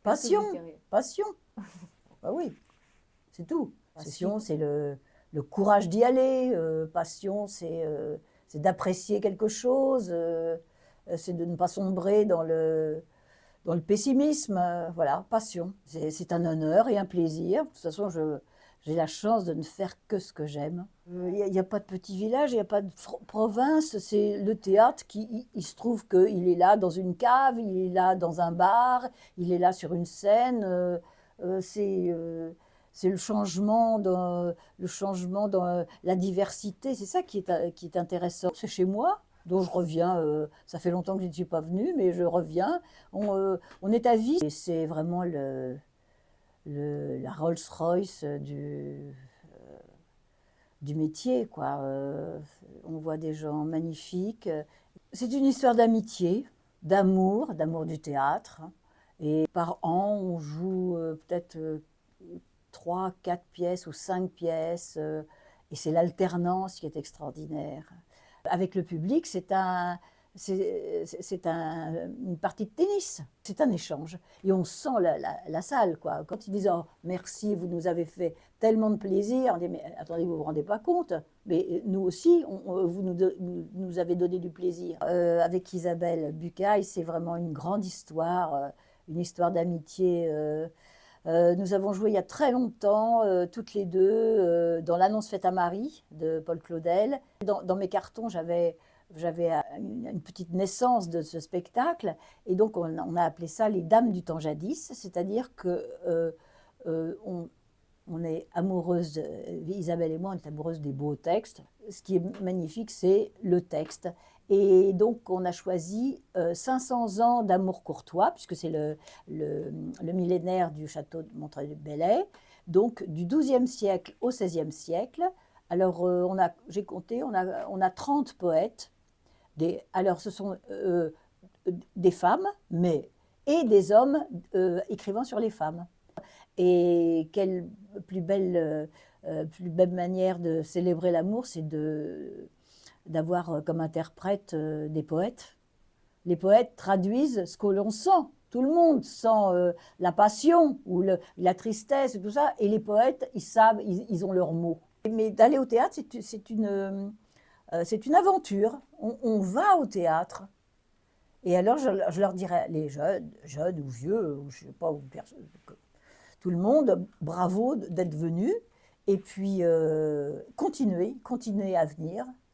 Passion, vous diriez? passion. Bah oui, c'est tout. Passion, c'est le courage d'y aller. Passion, c'est d'apprécier quelque chose. C'est de ne pas sombrer dans le pessimisme. Voilà, passion. C'est un honneur et un plaisir. De toute façon, j'ai la chance de ne faire que ce que j'aime. Il n'y a pas de petit village, il n'y a pas de province. C'est le théâtre il se trouve qu'il est là dans une cave, il est là dans un bar, il est là sur une scène. Euh, c'est euh, c'est le changement dans la diversité. C'est ça qui est intéressant. C'est chez moi, dont je reviens. Ça fait longtemps que je ne suis pas venue, mais je reviens. On est à vie. Et c'est vraiment la Rolls-Royce du métier, quoi. On voit des gens magnifiques. C'est une histoire d'amitié, d'amour du théâtre. Et par an, on joue peut-être 3, 4 pièces ou 5 pièces. Et c'est l'alternance qui est extraordinaire. Avec le public, une partie de tennis. C'est un échange. Et on sent la salle, quoi. Quand ils disent oh, merci, vous nous avez fait tellement de plaisir, on dit mais attendez, vous vous rendez pas compte. Mais nous aussi, vous nous avez donné du plaisir. Avec Isabelle Bucaille, c'est vraiment une histoire d'amitié. Nous avons joué il y a très longtemps, toutes les deux, dans l'annonce faite à Marie de Paul Claudel. Dans mes cartons, j'avais une petite naissance de ce spectacle, et donc on a appelé ça les Dames du temps jadis, c'est-à-dire que on est amoureuse, Isabelle et moi, on est amoureuse des beaux textes. Ce qui est magnifique, c'est le texte. Et donc, on a choisi 500 ans d'amour courtois, puisque c'est le millénaire du château de Montreuil-Bellay, donc du XIIe siècle au XVIe siècle. Alors, j'ai compté, on a 30 poètes. Alors, ce sont des femmes, et des hommes écrivant sur les femmes. Et quelle plus belle manière de célébrer l'amour, c'est d'avoir comme interprète des poètes. Les poètes traduisent ce que l'on sent. Tout le monde sent la passion ou la tristesse et tout ça. Et les poètes, ils savent, ils ont leurs mots. Mais d'aller au théâtre, c'est une aventure. On va au théâtre. Et alors, je leur dirais, les jeunes ou vieux, ou je sais pas, tout le monde, bravo d'être venu. Et puis, continuez à venir.